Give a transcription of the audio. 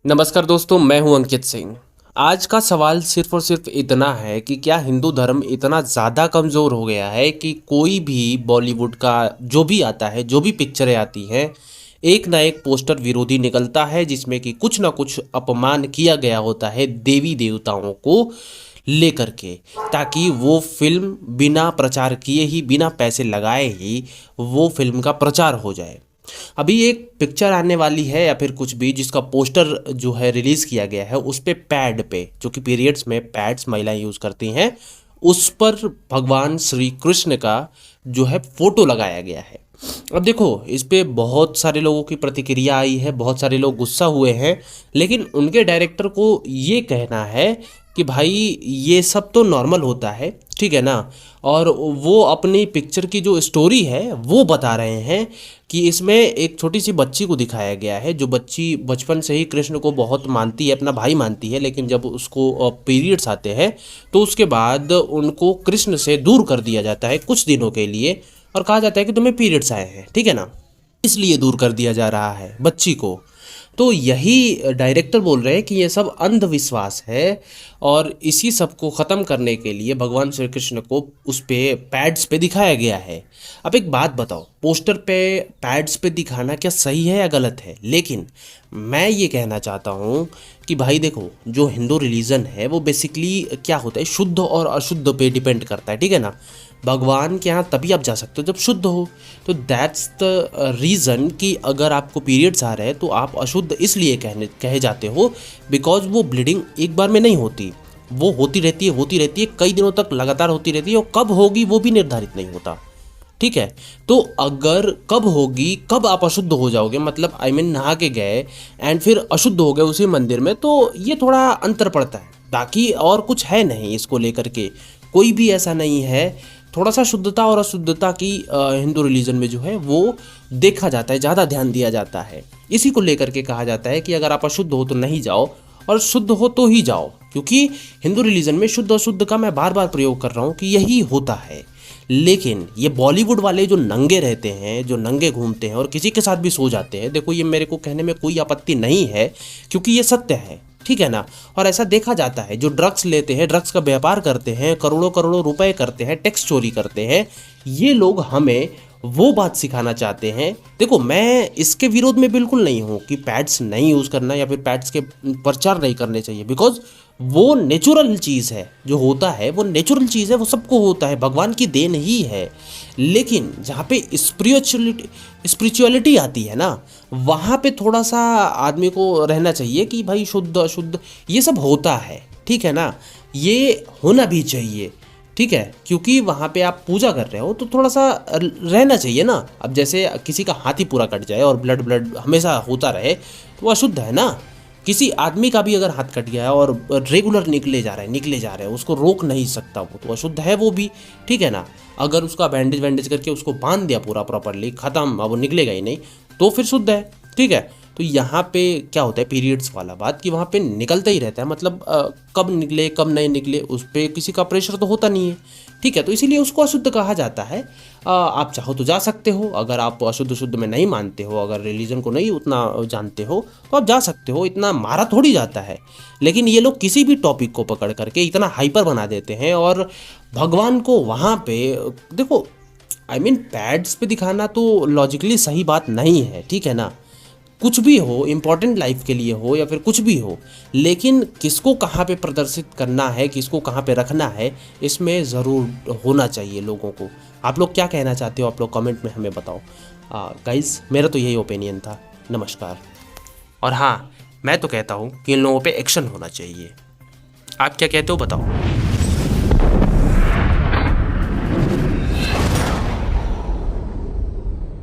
नमस्कार दोस्तों, मैं हूं अंकित सिंह। आज का सवाल सिर्फ और सिर्फ इतना है कि क्या हिंदू धर्म इतना ज़्यादा कमज़ोर हो गया है कि कोई भी बॉलीवुड का जो भी आता है, जो भी पिक्चरें आती हैं, एक ना एक पोस्टर विरोधी निकलता है जिसमें कि कुछ ना कुछ अपमान किया गया होता है देवी देवताओं को लेकर के, ताकि वो फिल्म बिना प्रचार किए ही, बिना पैसे लगाए ही वो फिल्म का प्रचार हो जाए। अभी एक पिक्चर आने वाली है या फिर कुछ भी जिसका पोस्टर जो है रिलीज किया गया है, उस पे पैड पे, जो कि पीरियड्स में पैड्स महिलाएं यूज करती हैं, उस पर भगवान श्री कृष्ण का जो है फोटो लगाया गया है। अब देखो, इस पे बहुत सारे लोगों की प्रतिक्रिया आई है, बहुत सारे लोग गुस्सा हुए हैं, लेकिन उनके डायरेक्टर को ये कहना है कि भाई ये सब तो नॉर्मल होता है, ठीक है ना। और वो अपनी पिक्चर की जो स्टोरी है वो बता रहे हैं कि इसमें एक छोटी सी बच्ची को दिखाया गया है, जो बच्ची बचपन से ही कृष्ण को बहुत मानती है, अपना भाई मानती है, लेकिन जब उसको पीरियड्स आते हैं तो उसके बाद उनको कृष्ण से दूर कर दिया जाता है कुछ दिनों के लिए, और कहा जाता है कि तुम्हें पीरियड्स आए हैं, ठीक है ना, इसलिए दूर कर दिया जा रहा है बच्ची को। तो यही डायरेक्टर बोल रहे हैं कि ये सब अंधविश्वास है, और इसी सब को ख़त्म करने के लिए भगवान श्री कृष्ण को उस पे पैड्स पे दिखाया गया है। अब एक बात बताओ, पोस्टर पे पैड्स पे दिखाना क्या सही है या गलत है? लेकिन मैं ये कहना चाहता हूँ कि भाई देखो, जो हिंदू रिलीजन है वो बेसिकली क्या होता है, शुद्ध और अशुद्ध पे डिपेंड करता है, ठीक है ना। भगवान के यहाँ तभी आप जा सकते हो जब शुद्ध हो। तो दैट्स द रीज़न कि अगर आपको पीरियड्स आ रहे हैं तो आप अशुद्ध इसलिए कहे जाते हो बिकॉज वो ब्लीडिंग एक बार में नहीं होती, वो होती रहती है कई दिनों तक लगातार होती रहती है, और कब होगी वो भी निर्धारित नहीं होता, ठीक है। तो अगर कब होगी, कब आप अशुद्ध हो जाओगे, मतलब आई मीन नहा के गए एंड फिर अशुद्ध हो गए उसी मंदिर में, तो ये थोड़ा अंतर पड़ता है। बाकी और कुछ है नहीं इसको लेकर के, कोई भी ऐसा नहीं है। थोड़ा सा शुद्धता और अशुद्धता की हिंदू रिलीजन में जो है वो देखा जाता है, ज़्यादा ध्यान दिया जाता है। इसी को लेकर के कहा जाता है कि अगर आप अशुद्ध हो तो नहीं जाओ, और शुद्ध हो तो ही जाओ, क्योंकि हिंदू रिलीजन में शुद्ध अशुद्ध का मैं बार बार प्रयोग कर रहा हूँ कि यही होता है। लेकिन ये बॉलीवुड वाले जो नंगे रहते हैं, जो नंगे घूमते हैं और किसी के साथ भी सो जाते हैं, देखो ये मेरे को कहने में कोई आपत्ति नहीं है, क्योंकि ये सत्य है, ठीक है ना। और ऐसा देखा जाता है, जो ड्रग्स लेते हैं, ड्रग्स का व्यापार करते हैं, करोड़ों करोड़ों रुपए करते हैं, टैक्स चोरी करते हैं, ये लोग हमें वो बात सिखाना चाहते हैं। देखो, मैं इसके विरोध में बिल्कुल नहीं हूँ कि पैड्स नहीं यूज़ करना या फिर पैड्स के प्रचार नहीं करने चाहिए, बिकॉज वो नेचुरल चीज़ है, जो होता है वो नेचुरल चीज़ है, वो सबको होता है, भगवान की देन ही है। लेकिन जहाँ पे स्पिरिचुअलिटी आती है ना, वहाँ पे थोड़ा सा आदमी को रहना चाहिए कि भाई शुद्ध अशुद्ध ये सब होता है, ठीक है ना, ये होना भी चाहिए, ठीक है, क्योंकि वहाँ पे आप पूजा कर रहे हो तो थोड़ा सा रहना चाहिए ना। अब जैसे किसी का हाथ ही पूरा कट जाए और ब्लड ब्लड हमेशा होता रहे तो वो अशुद्ध है ना। किसी आदमी का भी अगर हाथ कट गया है और रेगुलर निकले जा रहा है, उसको रोक नहीं सकता, वो तो अशुद्ध है वो भी, ठीक है ना। अगर उसका बैंडेज वैंडेज करके उसको बांध दिया पूरा प्रॉपरली, ख़त्म, अब वो निकलेगा ही नहीं, तो फिर शुद्ध है, ठीक है। तो यहाँ पे क्या होता है, पीरियड्स वाला बात कि वहाँ पे निकलता ही रहता है, मतलब कब निकले कब नहीं निकले उस पर किसी का प्रेशर तो होता नहीं है, ठीक है। तो इसीलिए उसको अशुद्ध कहा जाता है। आप चाहो तो जा सकते हो, अगर आप अशुद्ध शुद्ध में नहीं मानते हो, अगर रिलीजन को नहीं उतना जानते हो तो आप जा सकते हो, इतना मारा थोड़ी जाता है। लेकिन ये लोग किसी भी टॉपिक को पकड़ करके इतना हाइपर बना देते हैं, और भगवान को वहाँ पे देखो, आई मीन पैड्स पे दिखाना तो लॉजिकली सही बात नहीं है, ठीक है ना। कुछ भी हो, इम्पोर्टेंट लाइफ के लिए हो या फिर कुछ भी हो, लेकिन किसको कहाँ पे प्रदर्शित करना है, किसको कहाँ पे रखना है, इसमें ज़रूर होना चाहिए लोगों को। आप लोग क्या कहना चाहते हो, आप लोग कमेंट में हमें बताओ। गाइस, मेरा तो यही ओपिनियन था। नमस्कार। और हाँ, मैं तो कहता हूँ कि इन लोगों पे एक्शन होना चाहिए। आप क्या कहते हो बताओ।